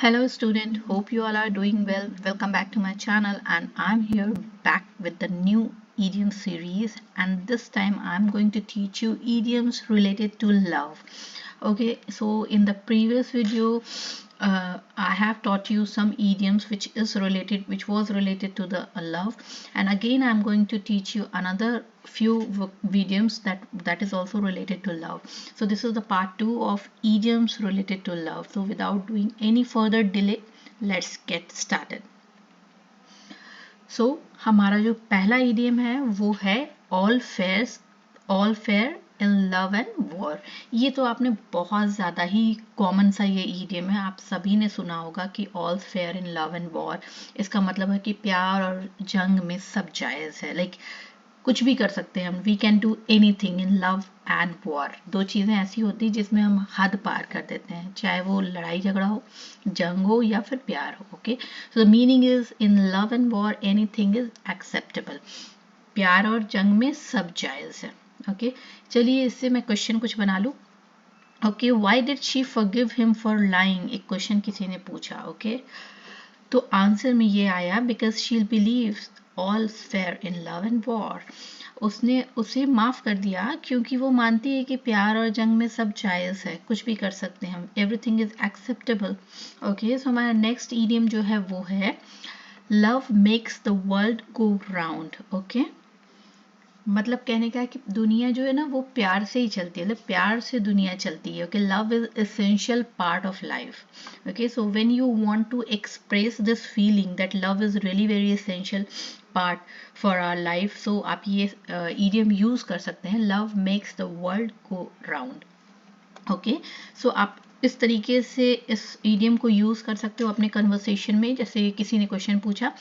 Hello student, hope you all are doing well. Welcome back to my channel and I'm here back with the new idiom series, and this time I'm going to teach you idioms related to love. Okay, so in the previous video I have taught you some idioms which was related to the love, and again I'm going to teach you another few idioms that is also related to love. So this is the part 2 of idioms related to love. So without doing any further delay, let's get started. So हमारा जो पहला idiom है वो है all fair in love and war. ये तो आपने बहुत ज़्यादा ही कॉमन सा ये idiom है, आप सभी ने सुना होगा कि all fair in love and war. इसका मतलब है कि प्यार और जंग में सब जायज़ है. कुछ भी कर सकते हैं हम. We can do anything in love and war. दो चीज़ें ऐसी होती जिसमें हम हद पार कर देते हैं, चाहे वो लड़ाई झगड़ा हो, जंग हो या फिर प्यार हो. Okay, so the meaning is in love and war anything is acceptable. प्यार और जंग में सब जायज़ है. ओके, चलिए इससे मैं क्वेश्चन कुछ बना लूँ. Okay, why did she forgive him for lying, एक क्वेश्चन किसी ने पूछा. ओके, तो आंसर में ये आया because she beliefs all fair in love and war. उसने उसे माफ कर दिया क्योंकि वो मानती है कि प्यार और जंग में सब जायज़ है, कुछ भी कर सकते हैं हम. Everything is acceptable. Okay, so हमारा नेक्स्ट इडियम जो है वो है love makes the world go round. Okay, मतलब कहने का है कि दुनिया जो है ना वो प्यार से ही चलती है, मतलब प्यार से दुनिया चलती है. Okay, love is essential part of life. Okay, so when you want to express this feeling that love is really very essential part for our life, so आप ये इडियम यूज कर सकते हैं, love makes the world go round. Okay, so आप इस तरीके से इस इडियम को यूज़ कर सकते हो अपने कन्वर्सेशन में. जैसे किसी ने क्वेश्चन पूछा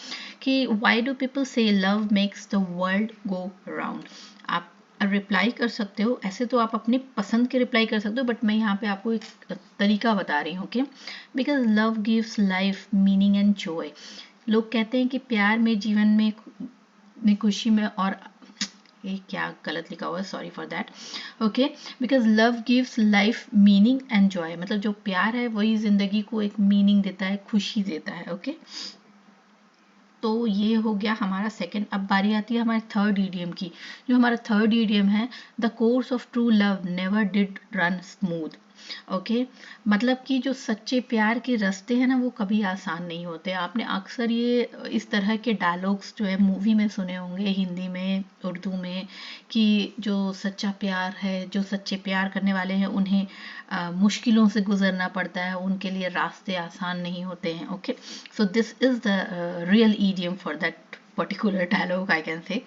कि व्हाई डू पीपल से love makes the world go round, आप रिप्लाई कर सकते हो. ऐसे तो आप अपनी पसंद के रिप्लाई कर सकते हो, बट मैं यहाँ पे आपको एक तरीका बता रही हूँ. Okay, because love gives life meaning and Joy. लोग कहते हैं कि प्यार में जीवन में खुशी में, और ये क्या गलत लिखा हुआ है, sorry for that. Okay, because love gives life meaning and Joy, मतलब जो प्यार है वही जिंदगी को एक मीनिंग देता है, खुशी देता है. ओके, तो ये हो गया हमारा सेकंड. अब बारी आती है हमारे थर्ड इडियम की. जो हमारा थर्ड इडियम है, the course of true love never did run smooth. Okay, मतलब कि जो सच्चे प्यार के रास्ते हैं ना वो कभी आसान नहीं होते. आपने अक्सर ये इस तरह के डायलॉग्स जो है मूवी में सुने होंगे, हिंदी में, उर्दू में, कि जो सच्चा प्यार है, जो सच्चे प्यार करने वाले हैं उन्हें मुश्किलों से गुजरना पड़ता है, उनके लिए रास्ते आसान नहीं होते हैं. Okay, so this is the real idiom for that particular dialogue, I can say.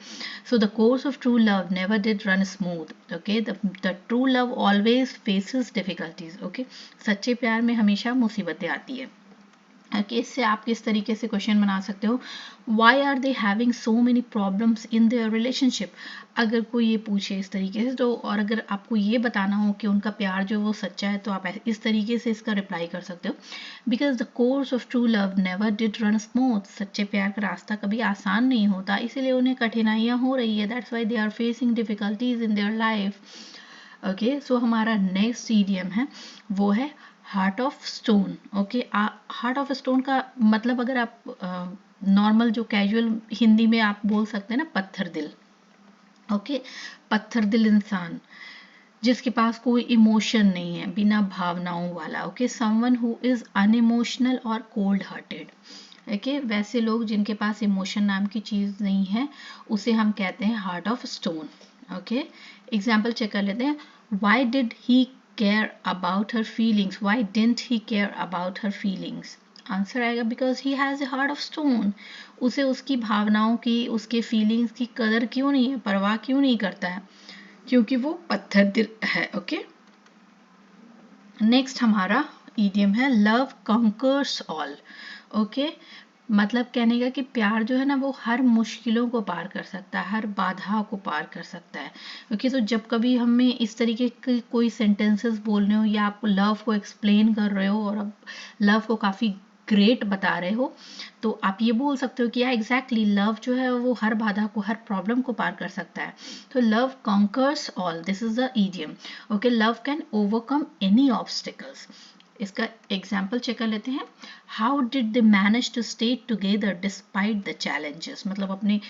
So the course of true love never did run smooth. Okay, the true love always faces difficulties. Okay, सच्चे प्यार में हमेशा मुसीबतें आती है. Okay, इससे आप किस तरीके से क्वेश्चन बना सकते हो, why are they having so many problems in their relationship. अगर कोई ये पूछे इस तरीके से तो, और अगर आपको ये बताना हो कि उनका प्यार जो वो सच्चा है, तो आप इस तरीके से इसका रिप्लाई कर सकते हो, because the course of true love never did run smooth. सच्चे प्यार का रास्ता कभी आसान नहीं होता, इसीलिए उन्हें कठिनाइयाँ हो रही है. That's why they are facing difficulties in their life. Okay, so हमारा नेक्स्ट इडियम है वो है heart of stone. Okay, heart of stone का मतलब अगर आप नॉर्मल जो कैजुअल हिंदी में आप बोल सकते हैं ना, पत्थर दिल. ओके, पत्थर दिल इंसान जिसके पास कोई इमोशन नहीं है, बिना भावनाओं वाला. Okay, someone who is unemotional और कोल्ड हार्टेड. ओके, वैसे लोग जिनके पास इमोशन नाम की चीज़ नहीं है उसे हम कहते हैं heart of stone. Okay, example check कर लेते हैं. Why did he care about her feelings, why didn't he care about her feelings. Answer आएगा because he has a heart of stone. उसे उसकी भावनाओं की, उसके फीलिंग्स की कदर क्यों नहीं है, परवाह क्यों नहीं करता है, क्योंकि वो पत्थर दिल है. ओके, नेक्स्ट हमारा इडियम है लव कॉन्कर्स ऑल. ओके, मतलब कहने का कि प्यार जो है ना वो हर मुश्किलों को पार कर सकता है, हर बाधा को पार कर सकता है. ओके, तो जब कभी हमें इस तरीके के कोई सेंटेंसेस बोलने हो या आप लव को एक्सप्लेन कर रहे हो और अब लव को काफ़ी ग्रेट बता रहे हो, तो आप ये बोल सकते हो कि या एग्जैक्टली लव जो है वो हर बाधा को, हर प्रॉब्लम को पार कर सकता है. तो love conquers all, this is the idiom. Okay, love can overcome any obstacles. इसका एग्जाम्पल चेक कर लेते हैं. How did they manage to stay together despite the challenges. मतलब अपने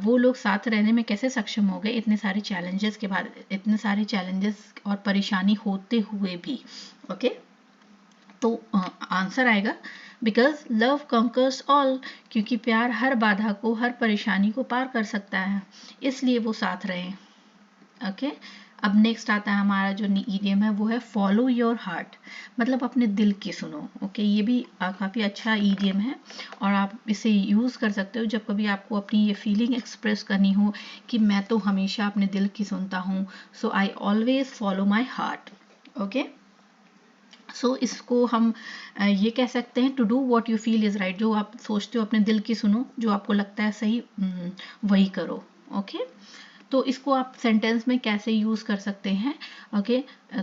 वो लोग साथ रहने में कैसे सक्षम हो गए इतने सारे चैलेंजेस के बाद, इतने सारे चैलेंजेस और परेशानी होते हुए भी. ओके तो आंसर आएगा बिकॉज लव कंकर्स ऑल. क्योंकि प्यार हर बाधा को, हर परेशानी को पार कर सकता है, इसलिए वो साथ रहे. ओके अब नेक्स्ट आता है हमारा जो ईडियम है वो है फॉलो योर हार्ट. मतलब अपने दिल की सुनो. ओके ये भी काफ़ी अच्छा ईडियम है और आप इसे यूज़ कर सकते हो जब कभी आपको अपनी ये फीलिंग एक्सप्रेस करनी हो कि मैं तो हमेशा अपने दिल की सुनता हूँ. So I always follow my heart. Okay so इसको हम ये कह सकते हैं to do what you feel is right. जो आप सोचते हो अपने दिल की सुनो, जो आपको लगता है सही वही करो. ओके तो इसको आप सेंटेंस में कैसे यूज़ कर सकते हैं. ओके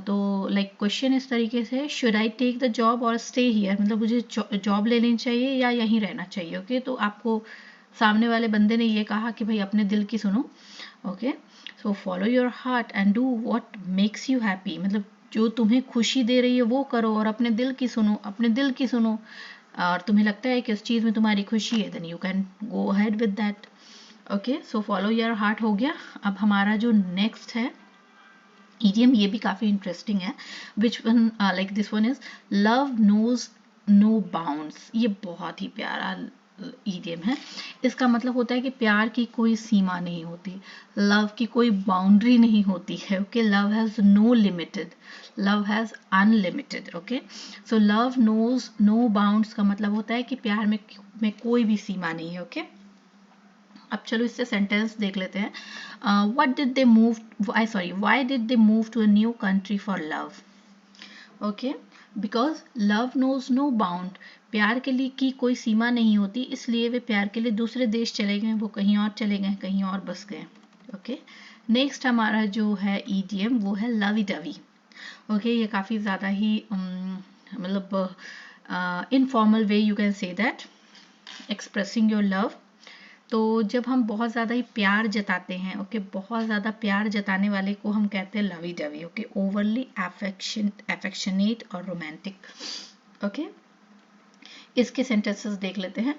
तो लाइक क्वेश्चन इस तरीके से, should I take the job और स्टे हियर. मतलब मुझे जॉब ले लेनी चाहिए या यहीं रहना चाहिए. ओके तो आपको सामने वाले बंदे ने ये कहा कि भाई अपने दिल की सुनो. Okay so follow your heart and do what makes you happy. मतलब जो तुम्हें खुशी दे रही है वो करो और अपने दिल की सुनो, अपने दिल की सुनो. और तुम्हें लगता है कि उस चीज़ में तुम्हारी खुशी है, then you can go ahead with that. Okay so follow your heart हो गया. अब हमारा जो नेक्स्ट है इडियम, ये भी काफ़ी इंटरेस्टिंग है. Which one like this one is love knows no bounds. ये बहुत ही प्यारा इडियम है. इसका मतलब होता है कि प्यार की कोई सीमा नहीं होती, लव की कोई बाउंड्री नहीं होती है. Okay love has no limited, love has unlimited. Okay so love knows no bounds का मतलब होता है कि प्यार में कोई भी सीमा नहीं है. ओके अब चलो इससे सेंटेंस देख लेते हैं. What did they move, why did they move to a new country for love. Okay because love knows no bound. प्यार के लिए की कोई सीमा नहीं होती, इसलिए वे प्यार के लिए दूसरे देश चले गए, वो कहीं और चले गए, कहीं और बस गए. ओके नेक्स्ट हमारा जो है ईडियम वो है लवी डवी. ओके ये काफ़ी ज़्यादा ही मतलब informal way you can say that expressing your love. तो जब हम बहुत ज़्यादा ही प्यार जताते हैं, ओके बहुत ज़्यादा प्यार जताने वाले को हम कहते हैं lovey dovey. Okay overly affectionate और रोमांटिक. ओके इसके सेंटेंसेस देख लेते हैं.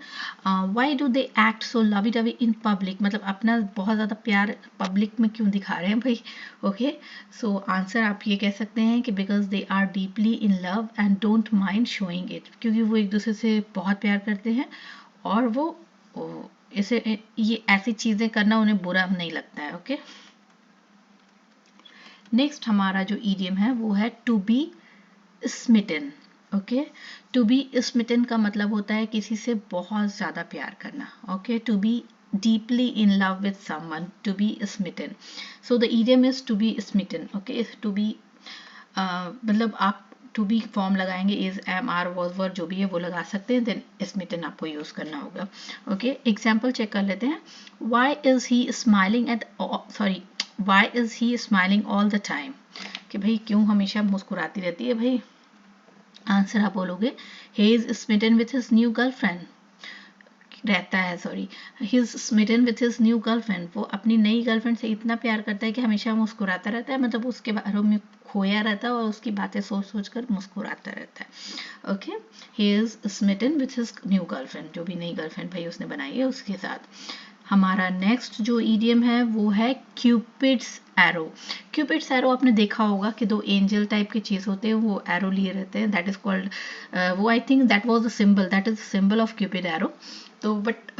Why do they act so lovey dovey in public. मतलब अपना बहुत ज़्यादा प्यार पब्लिक में क्यों दिखा रहे हैं भाई. ओके सो आंसर आप ये कह सकते हैं कि because they are deeply in love and don't mind showing it. क्योंकि वो एक दूसरे से बहुत प्यार करते हैं और वो इसे ये ऐसी चीज़ें करना उन्हें बुरा नहीं लगता है. ओके नेक्स्ट हमारा जो ईडियम है वो है to be smitten. Okay to be smitten का मतलब होता है किसी से बहुत ज़्यादा प्यार करना. Okay to be deeply in love with someone, to be smitten. So the idiom is to be smitten. Okay to be मतलब आप टू बी फॉर्म लगाएंगे, is am are was were जो भी है वो लगा सकते हैं, देन स्मिटन आपको यूज़ करना होगा. ओके एग्जाम्पल चेक कर लेते हैं. Why is he smiling why is he smiling all the time. कि भाई क्यों हमेशा मुस्कुराती रहती है भाई. आंसर आप बोलोगे he is smitten with his new girlfriend. रहता है he is smitten with his new girlfriend. वो अपनी नई गर्लफ्रेंड से इतना प्यार करता है कि हमेशा मुस्कुराता रहता है. मतलब उसके बारे में खोया रहता है और उसकी बातें सोच सोच कर मुस्कुराता रहता है. Okay he is smitten with his new girlfriend. जो भी नई गर्लफ्रेंड भाई उसने बनाई है उसके साथ. हमारा नेक्स्ट जो ईडियम है वो है क्यूपिड्स एरो. क्यूपिड्स एरो आपने देखा होगा कि दो एंजल टाइप की चीज़ होते हैं, वो एरो लिए रहते हैं. दैट इज कॉल्ड वो I think that was the symbol, that is symbol of Cupid arrow. तो बट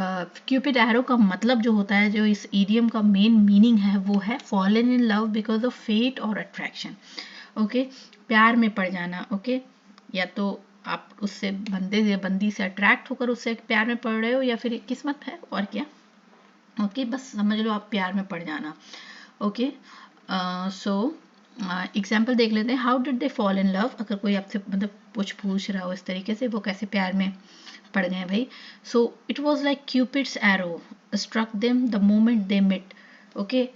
क्यूपिड एरो का मतलब जो होता है, जो इस ईडियम का मेन मीनिंग है वो है fallen in love because of fate और अट्रैक्शन. ओके प्यार में पड़ जाना. ओके या तो आप उससे बंदी से अट्रैक्ट होकर उससे प्यार में पड़ रहे हो या फिर किस्मत है और क्या. ओके बस समझ लो आप प्यार में पड़ जाना. ओके सो एग्जाम्पल देख लेते हैं. How did they fall in love. अगर कोई आपसे मतलब कुछ पूछ रहा हो इस तरीके से, वो कैसे प्यार में पड़ गए भाई. So it was like cupid's arrow struck them the moment they met. Okay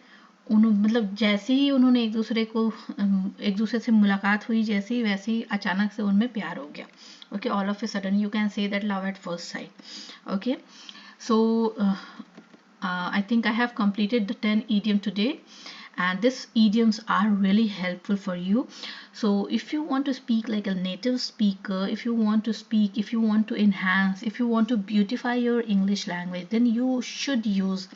मतलब जैसे ही उन्होंने एक दूसरे से मुलाकात हुई, जैसे ही वैसे ही अचानक से उनमें प्यार हो गया. Okay all of a sudden you can say that love at first sight. Okay so I think I have completed the 10 idiom today, and these idioms are really helpful for you. So if you want to speak like a native speaker, if you want to speak, if you want to enhance, if you want to beautify your English language, then you should use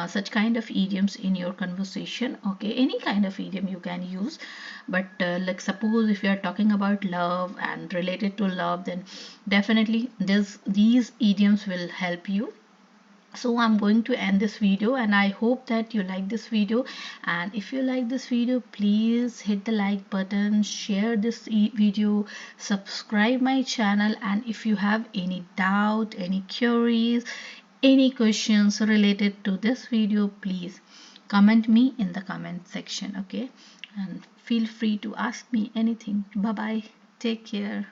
such kind of idioms in your conversation. Okay, any kind of idiom you can use, but like suppose if you are talking about love and related to love, then definitely these idioms will help you. So I'm going to end this video, and I hope that you like this video. And if you like this video, please hit the like button, share this video, subscribe my channel, and if you have any doubt, any queries, any questions related to this video, please comment me in the comment section. Okay, and feel free to ask me anything. Bye bye, take care.